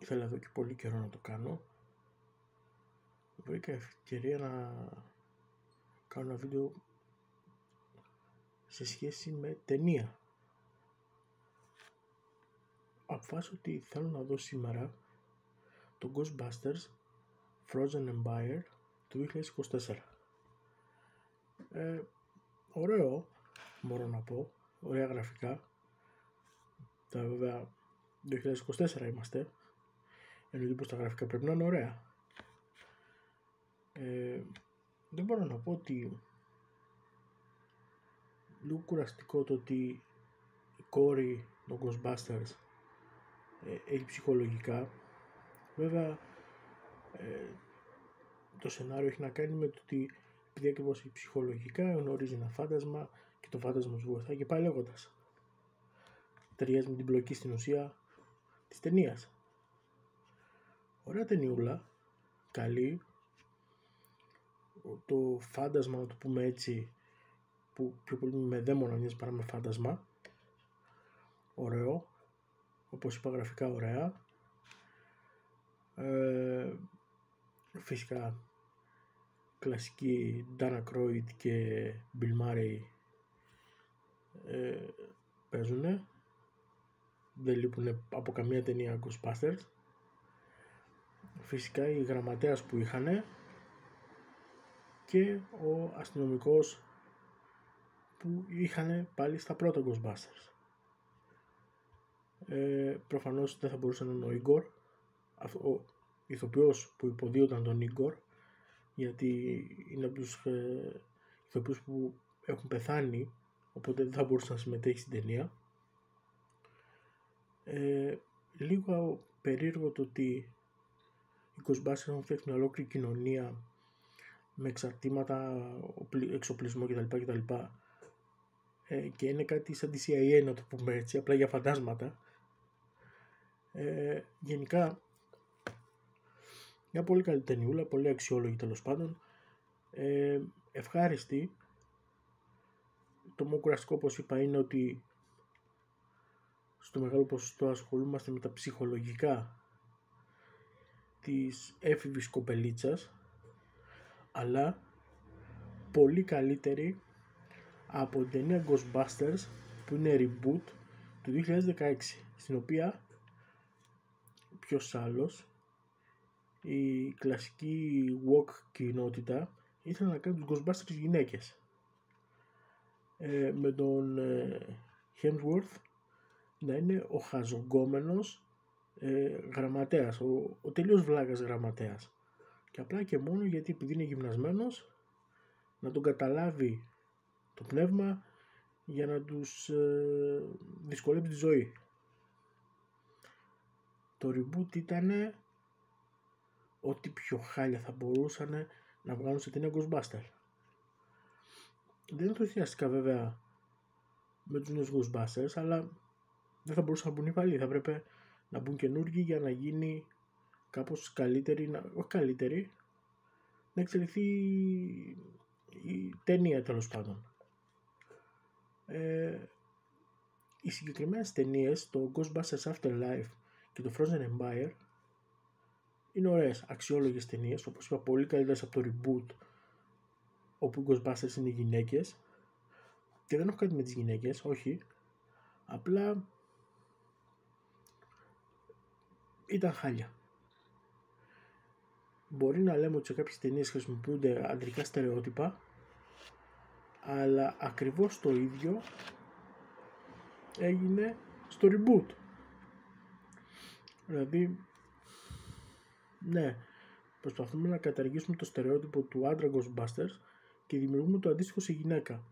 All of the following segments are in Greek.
ήθελα εδώ και πολύ καιρό να το κάνω. Βρήκα ευκαιρία να κάνω ένα βίντεο σε σχέση με ταινία. Αποφάσισα ότι θέλω να δω σήμερα το Ghostbusters Frozen Empire του 2024. Ωραίο, μπορώ να πω, ωραία γραφικά. Τα βέβαια 2024 είμαστε, εννοείται πως τα γραφικά πρέπει να είναι ωραία. Δεν μπορώ να πω ότι λίγο κουραστικό το ότι η κόρη των Ghostbusters έχει ψυχολογικά. Βέβαια το σενάριο έχει να κάνει με το ότι επειδή ακριβώς έχει ψυχολογικά γνωρίζει ένα φάντασμα και το φάντασμα σου βοηθάει και πάει λέγοντας. Ταιριάζει με την πλοκή στην ουσία της ταινίας. Ωραία ταινιούλα, καλή. Το φάντασμα, να το πούμε έτσι, που πιο πολύ με δαίμονα μοιάζει παρά με φάντασμα, ωραίο, όπως είπα, γραφικά ωραία. Φυσικά κλασική Dana Aykroyd και Bill Murray παίζουνε, δεν λείπουν από καμία ταινία Ghostbusters. Φυσικά η γραμματέας που είχανε και ο αστυνομικός που είχαν πάλι στα πρώτα Ghostbusters. Προφανώς δεν θα μπορούσε να είναι ο Igor, ο ηθοποιός που υποδίωταν τον Igor, γιατί είναι από τους ηθοποιούς που έχουν πεθάνει, οπότε δεν θα μπορούσε να συμμετέχει στην ταινία. Λίγο περίεργο το ότι οι Ghostbusters έχουν φτιάξει μια ολόκληρη κοινωνία με εξαρτήματα, εξοπλισμό κτλ. Και είναι κάτι σαν τη CIA, να το πούμε έτσι, απλά για φαντάσματα. Γενικά μια πολύ καλή ταινιούλα, πολύ αξιόλογη τέλος πάντων, ευχάριστη. Το μόνο κουραστικό, όπως είπα, είναι ότι στο μεγάλο ποσοστό ασχολούμαστε με τα ψυχολογικά της έφηβης κοπελίτσας, αλλά πολύ καλύτερη από την ταινία Ghostbusters που είναι reboot του 2016, στην οποία ποιος άλλος, η κλασική woke κοινότητα ήθελε να κάνει τους Ghostbusters γυναίκες, με τον Hemsworth να είναι ο χαζογκόμενος γραμματέας, ο τελείως βλάκας γραμματέας, και απλά και μόνο γιατί επειδή είναι γυμνασμένος να τον καταλάβει το πνεύμα για να τους δυσκολεύει τη ζωή. Το reboot ήταν ό,τι πιο χάλια θα μπορούσαν να βγάλουν σε ταινία Ghostbusters. Δεν ενθουσιάστηκα βέβαια με τους νέους Ghostbusters, αλλά δεν θα μπορούσαν να μπουν οι παλιοί, θα έπρεπε να μπουν καινούργοι για να γίνει κάπως καλύτερη, όχι καλύτερη, να εξελιχθεί η ταινία τέλος πάντων. Οι συγκεκριμένες ταινίες, το Ghostbusters Afterlife και το Frozen Empire, είναι ωραίες, αξιόλογες ταινίες, όπως είπα, πολύ καλύτερες από το reboot όπου οι Ghostbusters είναι γυναίκες, και δεν έχω κάτι με τις γυναίκες, όχι, απλά ήταν χάλια. Μπορεί να λέμε ότι σε κάποιες ταινίες χρησιμοποιούνται ανδρικά στερεότυπα, αλλά ακριβώς το ίδιο έγινε στο reboot. Δηλαδή, ναι, προσπαθούμε να καταργήσουμε το στερεότυπο του άντρα Ghostbusters και δημιουργούμε το αντίστοιχο σε γυναίκα.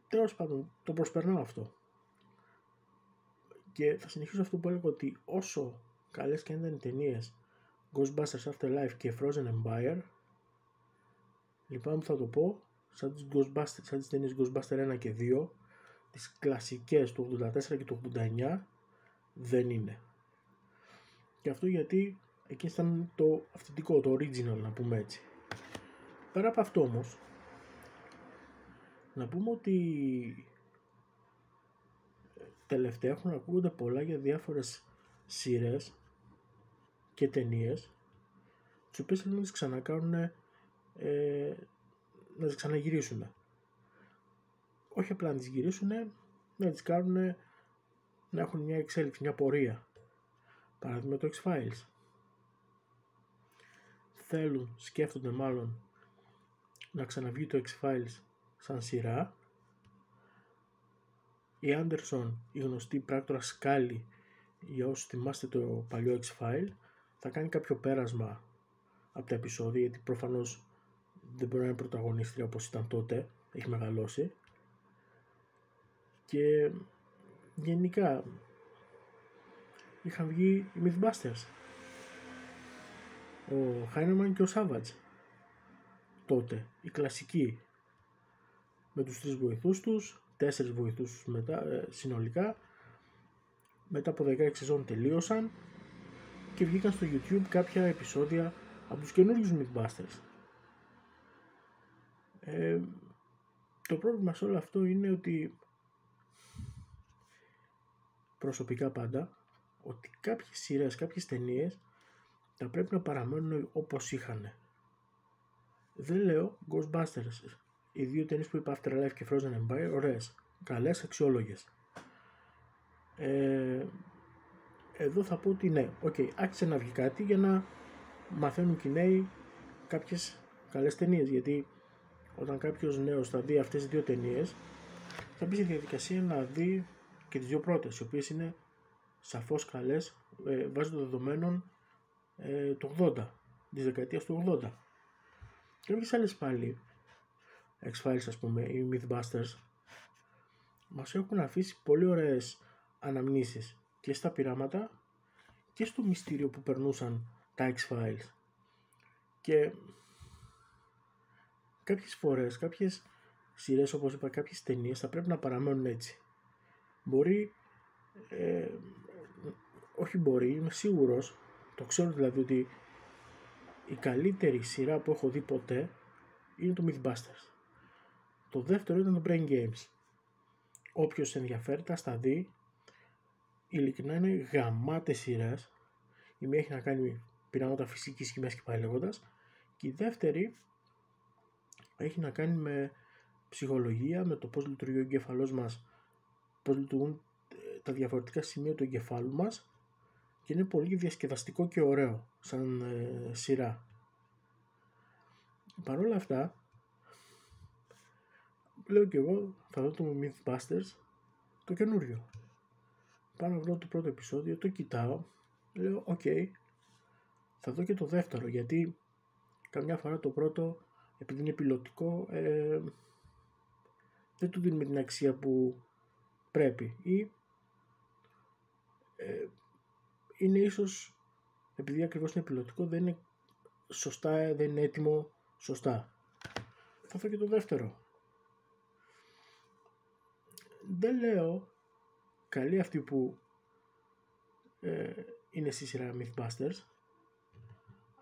Τέλος πάντων, το προσπερνάω αυτό. Και θα συνεχίσω αυτό που έλεγα, ότι όσο καλές και αν ήταν οι ταινίες Ghostbusters Afterlife και Frozen Empire, λυπάμαι που θα το πω, σαν τις ταινίες Ghostbusters 1 και 2, τις κλασικές του 84 και του 89, δεν είναι. Και αυτό γιατί εκεί ήταν το αυθεντικό, το original, να πούμε έτσι. Πέρα από αυτό όμως, να πούμε ότι τελευταία έχουν ακούγονται πολλά για διάφορες σειρές και ταινίες, τις οποίες θέλουν να τις ξανακάνουν, να τις ξαναγυρίσουν. Όχι απλά να τις γυρίσουν, να τις κάνουν να έχουν μια εξέλιξη, μια πορεία. Παράδειγμα το X-Files. Σκέφτονται μάλλον να ξαναβγεί το X-Files σαν σειρά. Η Anderson, η γνωστή πράκτορα Scully, για όσους θυμάστε το παλιό X-File, θα κάνει κάποιο πέρασμα από τα επεισόδια, γιατί προφανώς δεν μπορεί να είναι πρωταγωνίστρια όπως ήταν τότε, έχει μεγαλώσει. Και γενικά είχαν βγει οι Mythbusters, ο Heineman και ο Savage τότε, οι κλασικοί, με τους 3 βοηθούς τους, 4 βοηθούς μετά, συνολικά. Μετά από 16 σεζόν τελείωσαν και βγήκαν στο YouTube κάποια επεισόδια από τους καινούριους Mythbusters. Το πρόβλημα σε όλο αυτό είναι ότι προσωπικά πάντα, ότι κάποιες σειρές, κάποιες ταινίες θα πρέπει να παραμένουν όπως είχαν. Δεν λέω Ghostbusters, οι 2 ταινίες που είπα, Afterlife και Frozen Empire, ωραίες, καλές, αξιόλογες. Εδώ θα πω ότι ναι, άρχισε να βγει κάτι για να μαθαίνουν και οι νέοι κάποιες καλές ταινίες, γιατί όταν κάποιος νέος θα δει αυτές τις 2 ταινίες, θα μπει στη διαδικασία να δει και τις 2 πρώτες, οι οποίες είναι σαφώς καλές, βάσει των δεδομένων του 80, της δεκαετίας του 80. Και κάποιες άλλες πάλι, X-Files ας πούμε, οι Mythbusters, μας έχουν αφήσει πολύ ωραίες αναμνήσεις και στα πειράματα και στο μυστήριο που περνούσαν τα X-Files. Και κάποιες φορές, κάποιες σειρές, όπως είπα, κάποιες ταινίες θα πρέπει να παραμένουν έτσι. Είμαι σίγουρος, το ξέρω δηλαδή, ότι η καλύτερη σειρά που έχω δει ποτέ είναι το Mythbusters. Το δεύτερο ήταν το Brain Games. Όποιος ενδιαφέρεται ας τα δει, ειλικρινά είναι γαμάτες σειρές. Η μία έχει να κάνει πειράματα φυσικής χημίας και πάει λέγοντας, και η δεύτερη έχει να κάνει με ψυχολογία, με το πώς λειτουργεί ο εγκέφαλός μας, πώς λειτουργούν τα διαφορετικά σημεία του εγκεφάλου μας, και είναι πολύ διασκεδαστικό και ωραίο σαν σειρά. Παρ' όλα αυτά, λέω και εγώ θα δω το Mythbusters το καινούριο. Πάω να βρω το πρώτο επεισόδιο, το κοιτάω, λέω θα δω και το δεύτερο, γιατί καμιά φορά το πρώτο, επειδή είναι πιλωτικό, δεν του δίνουμε την αξία που πρέπει, ή είναι ίσως, επειδή ακριβώς είναι πιλωτικό, δεν είναι σωστά, δεν είναι έτοιμο σωστά. Θα δω και το δεύτερο. Δεν λέω καλή αυτή που είναι στη σειρά Mythbusters,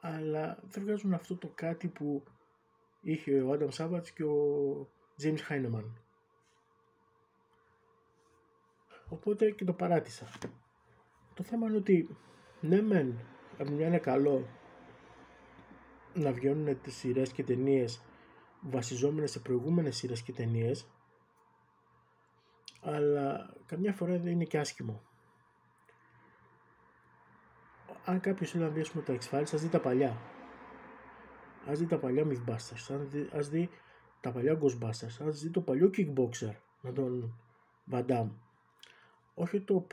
αλλά δεν βγάζουν αυτό το κάτι που είχε ο Adam Savage και ο James Heineman. Οπότε και το παράτησα. Το θέμα είναι ότι ναι μεν από τη μια είναι καλό να βγαίνουν τις σειρές και ταινίες βασιζόμενες σε προηγούμενες σειρές και ταινίες, αλλά καμιά φορά δεν είναι και άσχημο. Αν κάποιος θέλει να δει τα X-Files, ας δει τα παλιά. Ας δει τα παλιά Mythbusters, ας δει τα παλιά Ghostbusters, ας δει το παλιό Kickboxer με τον Van Damme. Όχι το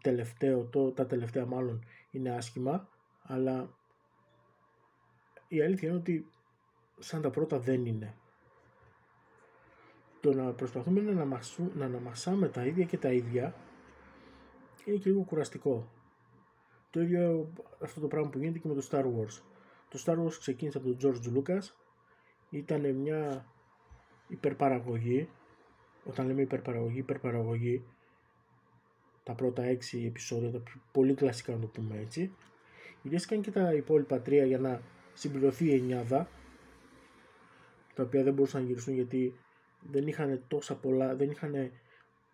τελευταίο, τα τελευταία μάλλον είναι άσχημα, αλλά η αλήθεια είναι ότι σαν τα πρώτα δεν είναι. Το να προσπαθούμε να αναμασάμε τα ίδια και τα ίδια είναι και λίγο κουραστικό. Το ίδιο αυτό το πράγμα που γίνεται και με το Star Wars. Το Star Wars ξεκίνησε από τον George Lucas, ήταν μια υπερπαραγωγή. Όταν λέμε υπερπαραγωγή, τα πρώτα 6 επεισόδια, τα πολύ κλασικά να το πούμε έτσι, γυρίστηκαν και τα υπόλοιπα 3 για να συμπληρωθεί η εννιάδα, τα οποία δεν μπορούσαν να γυριστούν γιατί δεν είχαν τόσα πολλά, δεν είχαν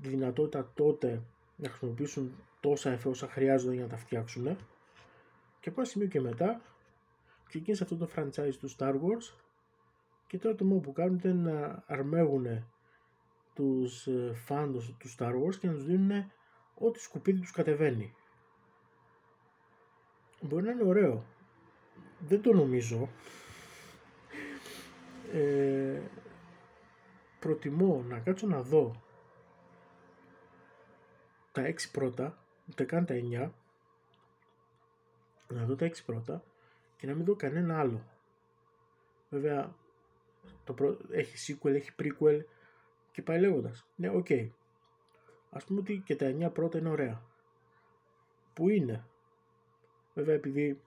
τη δυνατότητα τότε να χρησιμοποιήσουν τόσα εφέ όσα χρειάζονται για να τα φτιάξουν. Και από ένα σημείο και μετά ξεκίνησε αυτό το franchise του Star Wars και τώρα το μόνο που κάνουν είναι να αρμέγουν τους φάντος του Star Wars και να τους δίνουν ό,τι σκουπίδι τους κατεβαίνει. Μπορεί να είναι ωραίο, δεν το νομίζω. Προτιμώ να κάτσω να δω τα 6 πρώτα, ούτε καν τα 9, να δω τα 6 πρώτα και να μην δω κανένα άλλο. Βέβαια έχει sequel, έχει prequel και πάει λέγοντας. Ναι, οκ. Ας πούμε ότι και τα 9 πρώτα είναι ωραία. Που είναι. Βέβαια επειδή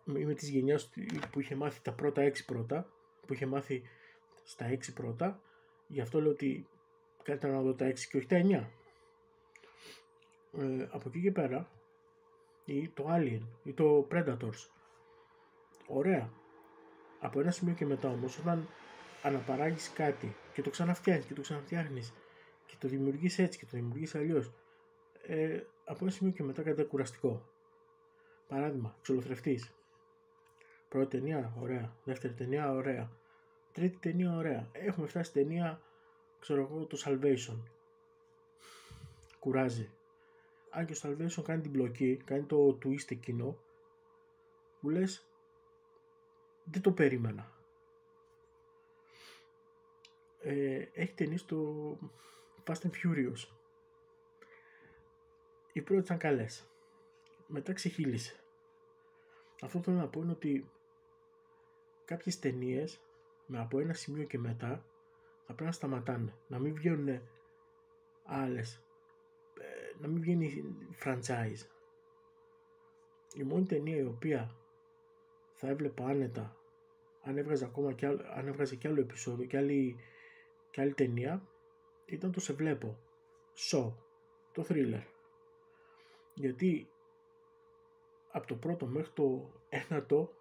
είμαι της γενιάς που είχε μάθει τα πρώτα 6 πρώτα, που είχε μάθει στα 6 πρώτα, γι' αυτό λέω ότι καλύτερα να δω τα 6 και όχι τα 9. Από εκεί και πέρα, ή το Alien ή το Predators, ωραία. Από ένα σημείο και μετά όμως, όταν αναπαράγεις κάτι και το ξαναφτιάχνεις και το ξαναφτιάχνεις και το δημιουργείς έτσι και το δημιουργείς αλλιώς, από ένα σημείο και μετά κάτι κουραστικό. Παράδειγμα, Ξολοθρευτής. Πρώτη ταινία, ωραία. Δεύτερη ταινία, ωραία. Τρίτη ταινία, ωραία. Έχουμε φτάσει στη ταινία, ξέρω εγώ, το Salvation. Κουράζει. Αν και ο Salvation κάνει την μπλοκή, κάνει το twist εκείνο, που λες, δεν το περίμενα. Έχει ταινίες το Fast and Furious. Οι πρώτες ήταν καλές. Μετά ξεχύλισε. Αυτό που θέλω να πω είναι ότι κάποιες ταινίες με από ένα σημείο και μετά θα πρέπει να σταματάνε. Να μην βγαίνουν άλλες. Να μην βγαίνει franchise. Η μόνη ταινία η οποία θα έβλεπα άνετα αν έβγαζε κι άλλο επεισόδιο και άλλη ταινία ήταν το Σε Βλέπω. Το thriller. Γιατί από το πρώτο μέχρι το ένατο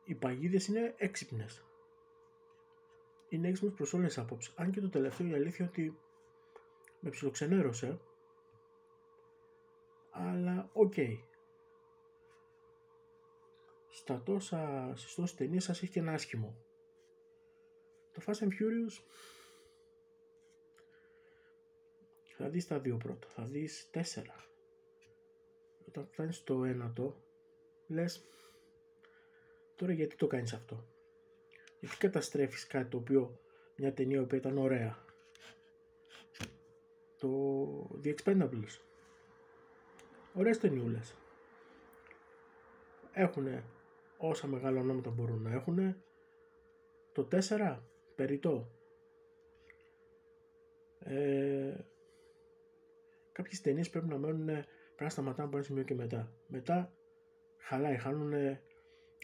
οι παγίδες είναι έξυπνες. Είναι έξυπνες προς όλες τις απόψεις. Αν και το τελευταίο η αλήθεια ότι με ψιλοξενέρωσε, αλλά οκ. Στις τόσες ταινίες σας έχει και ένα άσχημο. Το Fast and Furious θα δεις τα 2 πρώτα, θα δεις 4. Όταν φτάνεις στο ένατο, λες, τώρα γιατί το κάνεις αυτό? Γιατί καταστρέφεις κάτι το οποίο, μια ταινία που ήταν ωραία? Το The Expendables. Ωραίες ταινιούλες. Έχουνε όσα μεγάλα ονόματα μπορούν να έχουνε. Το 4, περιττό. Κάποιες ταινίες πρέπει να σταματάνε από ένα σημείο και μετά. Μετά χαλάει, χάνουνε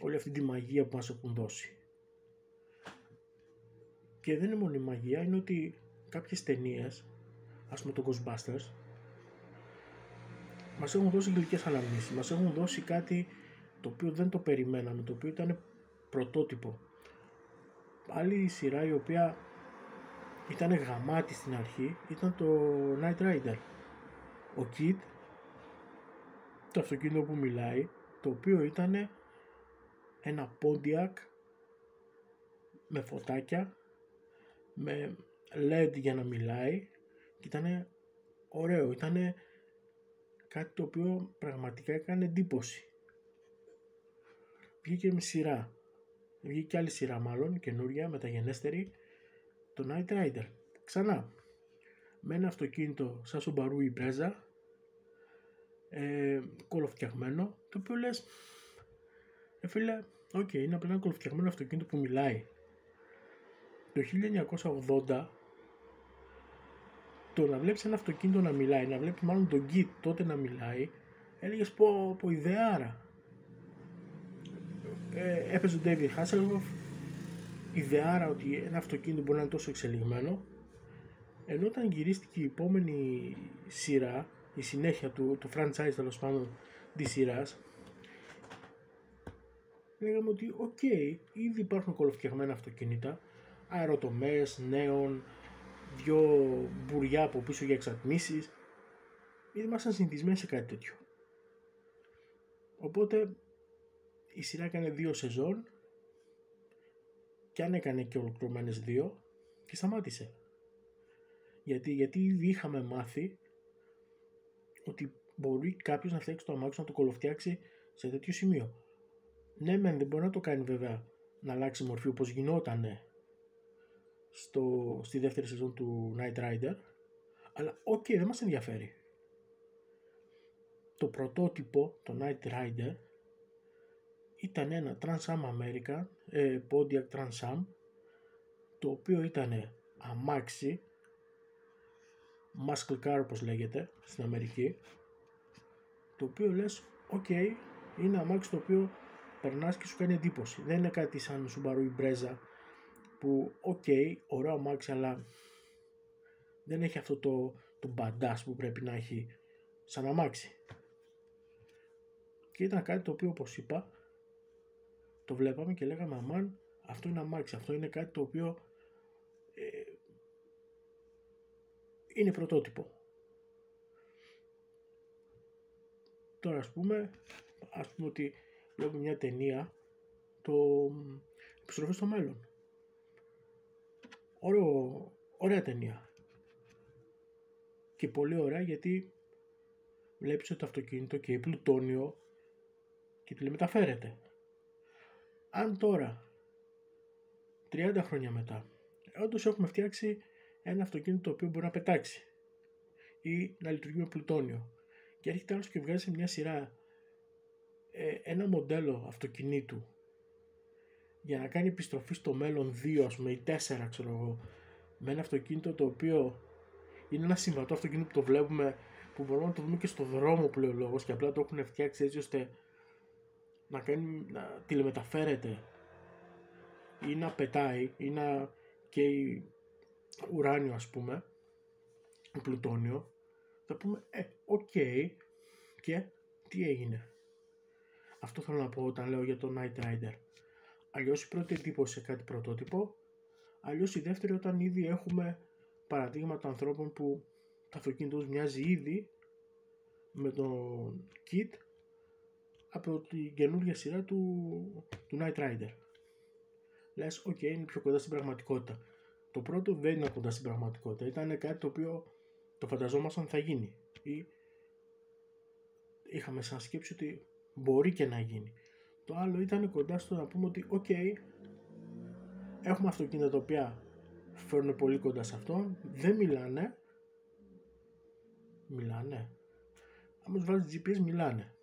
όλη αυτή τη μαγεία που μας έχουν δώσει. Και δεν είναι μόνο η μαγεία, είναι ότι κάποιες ταινίες, ας πούμε το Ghostbusters, μας έχουν δώσει γλυκές αναμνήσεις, μας έχουν δώσει κάτι το οποίο δεν το περιμέναμε, το οποίο ήταν πρωτότυπο. Άλλη σειρά η οποία ήταν γαμάτη στην αρχή ήταν το Knight Rider. Ο Kid, το αυτοκίνητο που μιλάει, το οποίο ήταν ένα Pontiac με φωτάκια, με LED για να μιλάει και ήταν ωραίο, ήταν κάτι το οποίο πραγματικά έκανε εντύπωση. Βγήκε με σειρά, βγήκε άλλη σειρά μάλλον, καινούρια, μεταγενέστερη, το Knight Rider. Ξανά, με ένα αυτοκίνητο σαν Subaru Impreza, κολοφτιαγμένο, το οποίο λες, φίλε, είναι απλά ένα κολοφτιαγμένο αυτοκίνητο που μιλάει. Το 1980, το να βλέπεις ένα αυτοκίνητο να μιλάει, να βλέπεις μάλλον τον Kid τότε να μιλάει, έλεγες πω ιδεάρα. Έπαιζε ο David Hasselhoff, ιδεάρα ότι ένα αυτοκίνητο μπορεί να είναι τόσο εξελιγμένο, ενώ όταν γυρίστηκε η επόμενη σειρά, η συνέχεια του franchise τέλος πάντων της σειράς, λέγαμε ότι ήδη υπάρχουν κολοφτιαγμένα αυτοκίνητα, αεροτομές, νέων, δυο μπουριά από πίσω για εξατμίσεις. Ήμασταν συνηθισμένοι σε κάτι τέτοιο. Οπότε η σειρά έκανε 2 σεζόν και αν έκανε και ολοκληρωμένες 2 και σταμάτησε. Γιατί ήδη είχαμε μάθει ότι μπορεί κάποιος να φτιάξει το αμάξι, να το κολοφτιάξει σε τέτοιο σημείο. Ναι, μεν δεν μπορεί να το κάνει βέβαια να αλλάξει μορφή όπως γινότανε στη δεύτερη σεζόν του Knight Rider, αλλά δεν μας ενδιαφέρει. Το πρωτότυπο, το Knight Rider, ήταν ένα Trans Am American, Pontiac Trans Am, το οποίο ήταν αμάξι, muscle car όπως λέγεται στην Αμερική, το οποίο λες, είναι αμάξι το οποίο περνάς και σου κάνει εντύπωση. Δεν είναι κάτι σαν Subaru Impreza που ωραίο αμάξι, αλλά δεν έχει αυτό το badass που πρέπει να έχει σαν αμάξι. Και ήταν κάτι το οποίο, όπως είπα, το βλέπαμε και λέγαμε αμάν, αυτό είναι αμάξι, αυτό είναι κάτι το οποίο είναι πρωτότυπο. Τώρα ας πούμε ότι βλέπουμε μια ταινία, το Επιστροφή στο μέλλον. Ωραία ταινία. Και πολύ ωραία, γιατί βλέπεις ότι το αυτοκίνητο και η πλουτόνιο και τηλεμεταφέρεται. Αν τώρα 30 χρόνια μετά όντως έχουμε φτιάξει ένα αυτοκίνητο το οποίο μπορεί να πετάξει ή να λειτουργεί με πλουτόνιο και έρχεται άλλος και βγάζει σε μια σειρά ένα μοντέλο αυτοκινήτου για να κάνει επιστροφή στο μέλλον 2 ας πούμε ή 4 ξέρω εγώ, με ένα αυτοκίνητο το οποίο είναι ένα συμβατό αυτοκίνητο που το βλέπουμε, που μπορούμε να το δούμε και στο δρόμο πλέον λόγος, και απλά το έχουν φτιάξει έτσι ώστε να τηλεμεταφέρεται ή να πετάει ή να καίει ουράνιο ας πούμε, πλουτόνιο, θα πούμε και τι έγινε. Αυτό θέλω να πω όταν λέω για το Knight Rider. Αλλιώς η πρώτη εντύπωση σε κάτι πρωτότυπο, αλλιώς η δεύτερη όταν ήδη έχουμε παραδείγματα ανθρώπων που το αυτοκίνητο τους μοιάζει ήδη με τον Kit από την καινούργια σειρά του Knight Rider. Λες, είναι πιο κοντά στην πραγματικότητα. Το πρώτο δεν είναι κοντά στην πραγματικότητα. Ήταν κάτι το οποίο το φανταζόμασταν θα γίνει. Ή είχαμε σαν σκέψη ότι μπορεί και να γίνει. Το άλλο ήταν κοντά στο να πούμε ότι έχουμε αυτοκίνητα τα οποία φέρνουν πολύ κοντά σε αυτό, δεν μιλάνε. Άμα βάζεις GPS μιλάνε.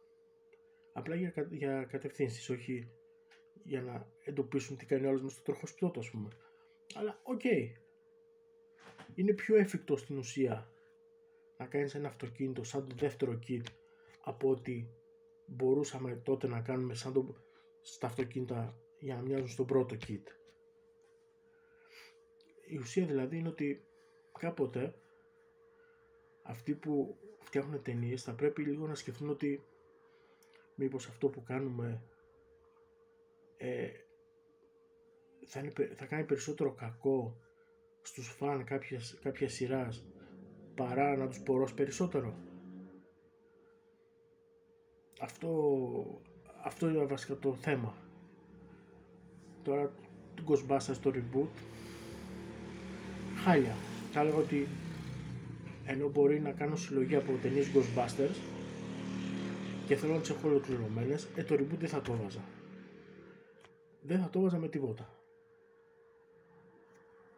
Απλά για κατευθύνσεις, όχι για να εντοπίσουν τι κάνει ο άλλος μες στο τροχοσπιτότο ας πούμε. Αλλά είναι πιο εφικτό στην ουσία να κάνεις ένα αυτοκίνητο σαν το δεύτερο kit από ότι μπορούσαμε τότε να κάνουμε στα αυτοκίνητα για να μοιάζουν στο πρώτο kit. Η ουσία δηλαδή είναι ότι κάποτε αυτοί που φτιάχνουν ταινίες θα πρέπει λίγο να σκεφτούν ότι μήπως αυτό που κάνουμε θα κάνει περισσότερο κακό στους φαν κάποια σειράς παρά να τους πορώσει περισσότερο. Αυτό είναι βασικά το θέμα. Τώρα το Ghostbusters το reboot χάλια. Θα έλεγα ότι ενώ μπορεί να κάνω συλλογή από ταινίες Ghostbusters και θέλω να τις έχω ολοκληρωμένες, το reboot δεν θα το έβαζα. Δεν θα το έβαζα με τίποτα.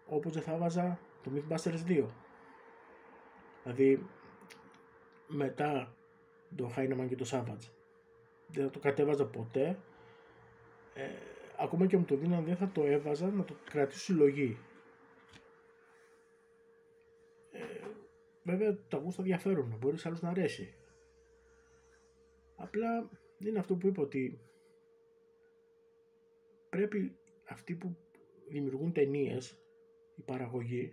Όπως δεν θα έβαζα το Mythbusters 2. Δηλαδή μετά το Heinemann και το Savage. Δεν θα το κατέβαζα ποτέ. Ακόμα και μου το δίναν δεν θα το έβαζα, να το κρατήσω συλλογή. Βέβαια τα γούστα διαφέρουν, μπορεί σε άλλους να αρέσει. Απλά είναι αυτό που είπα, ότι πρέπει αυτοί που δημιουργούν ταινίες, η παραγωγή,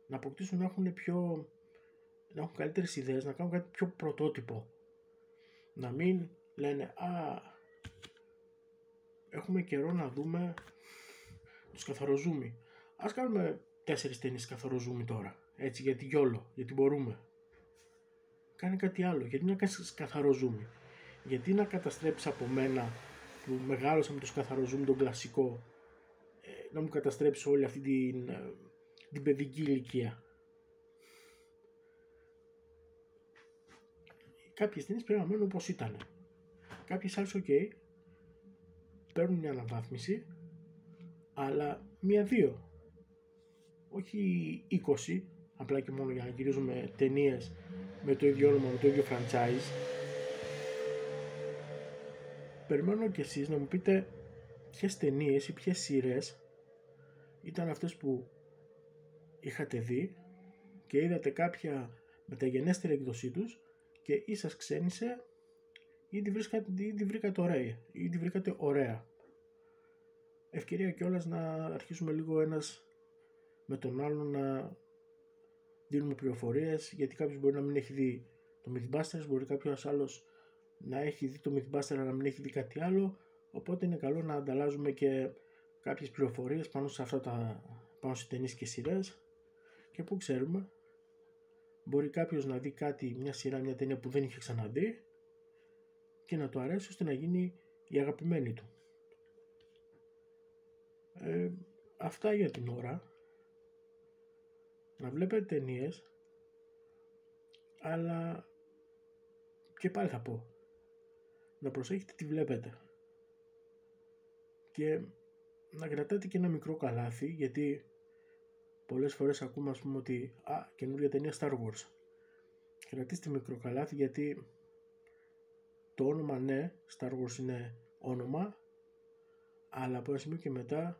να αποκτήσουν να έχουν καλύτερες ιδέες, να κάνουν κάτι πιο πρωτότυπο. Να μην λένε έχουμε καιρό να δούμε τους καθαροζούμι. Ας κάνουμε 4 ταινίες καθαρό ζούμι τώρα. Έτσι, γιατί γιόλο, γιατί μπορούμε. Κάνε κάτι άλλο. Γιατί να κάνεις καθαρό ζούμι? Γιατί να καταστρέψεις από μένα που μεγάλωσα με το καθαρό ζούμι, τον κλασικό, να μου καταστρέψεις όλη αυτή την παιδική ηλικία? Κάποιες ταινίες πρέπει να μένουν όπως ήταν. Κάποιες άλλες, ok, παίρνουν μια αναβάθμιση, αλλά 1-2. Όχι 20, απλά και μόνο για να γυρίζουμε ταινίες με το ίδιο όνομα, με το ίδιο franchise. Περιμένω και εσείς να μου πείτε ποιες ταινίες ή ποιες σειρές ήταν αυτές που είχατε δει και είδατε κάποια μεταγενέστερη εκδοσή τους και ή σας ξένησε ή τη βρήκατε ωραία. Ευκαιρία κιόλας να αρχίσουμε λίγο ένας με τον άλλον να δίνουμε πληροφορίες, γιατί κάποιος μπορεί να μην έχει δει το Mythbusters, μπορεί κάποιος άλλος να έχει δει το Mythbusters αλλά να μην έχει δει κάτι άλλο, οπότε είναι καλό να ανταλλάζουμε και κάποιες πληροφορίες πάνω σε ταινίες και σειρές, και που ξέρουμε, μπορεί κάποιος να δει κάτι, μια σειρά, μια ταινία που δεν είχε ξαναδεί και να του αρέσει ώστε να γίνει η αγαπημένη του. Αυτά για την ώρα. Να βλέπετε ταινίες, αλλά και πάλι θα πω, να προσέχετε τι βλέπετε και να κρατάτε και ένα μικρό καλάθι, γιατί πολλές φορές ακούμε, ας πούμε, ότι καινούργια ταινία Star Wars. Κρατήστε μικρό καλάθι, γιατί το όνομα, ναι, Star Wars είναι όνομα, αλλά από ένα σημείο και μετά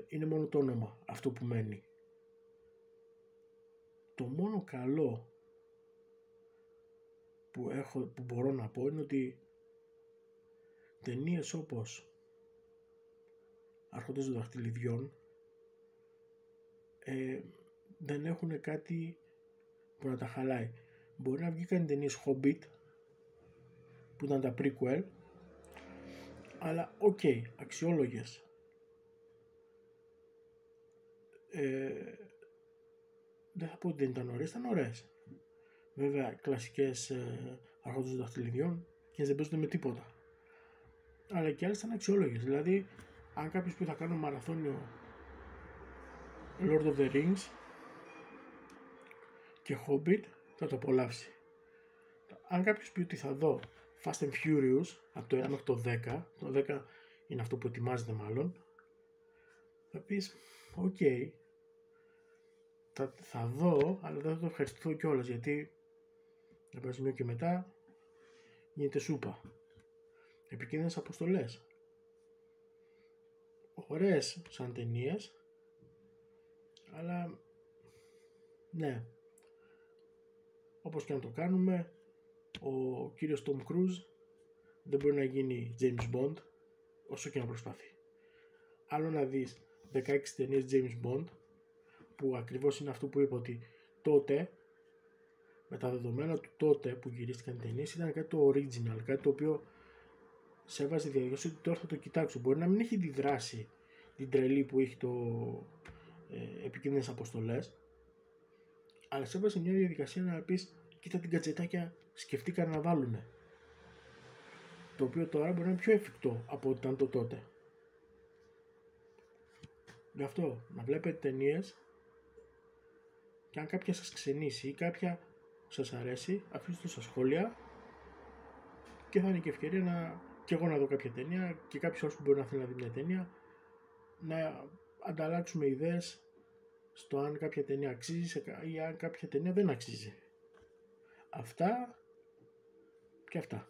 είναι μόνο το όνομα αυτό που μένει. Το μόνο καλό που μπορώ να πω είναι ότι ταινίες όπως Άρχοντες των Δαχτυλιδιών δεν έχουν κάτι που να τα χαλάει. Μπορεί να βγήκαν ταινίες Hobbit που ήταν τα prequel, αλλά ok, αξιόλογες. Δεν θα πω ότι δεν ήταν ωραίες, ήταν ωραίες. Βέβαια, κλασικές Άρχοντες των Δαχτυλιδιών και δεν παίζονται με τίποτα. Αλλά και άλλες ήταν αξιόλογες. Δηλαδή, αν κάποιος πει θα κάνω μαραθώνιο Lord of the Rings και Hobbit, θα το απολαύσει. Αν κάποιος πει ότι θα δω Fast and Furious από το 1 μέχρι το 10, το 10 είναι αυτό που ετοιμάζεται μάλλον, θα πεις ok, θα δω, αλλά δεν θα το ευχαριστηθώ κιόλας, γιατί από ένα σημείο και μετά γίνεται σούπα. Επικίνδυνες αποστολές, ωραίες σαν ταινίες, αλλά ναι, όπως και να το κάνουμε, ο κύριος Tom Cruise δεν μπορεί να γίνει James Bond όσο και να προσπαθεί. Άλλο να δεις 16 ταινίες James Bond, που ακριβώς είναι αυτό που είπα, ότι τότε, με τα δεδομένα του τότε που γυρίστηκαν οι ταινίες, ήταν κάτι το original, κάτι το οποίο σε έβαζε διαδικασία ότι τώρα θα το κοιτάξω. Μπορεί να μην έχει τη δράση, την τρελή που έχει το επικίνδυνες αποστολές, αλλά σε έβαζε μια διαδικασία να πεις κοίτα την κατσετάκια σκεφτήκαν να βάλουνε, το οποίο τώρα μπορεί να είναι πιο εφικτό από ό,τι ήταν το τότε. Γι' αυτό να βλέπετε ταινίες και αν κάποια σας ξενήσει ή κάποια σας αρέσει, αφήστε το στα σχόλια και θα είναι και ευκαιρία και εγώ να δω κάποια ταινία και κάποιος άλλος που μπορεί να θέλει να δει μια ταινία, να ανταλλάξουμε ιδέες στο αν κάποια ταινία αξίζει ή αν κάποια ταινία δεν αξίζει. Αυτά και αυτά.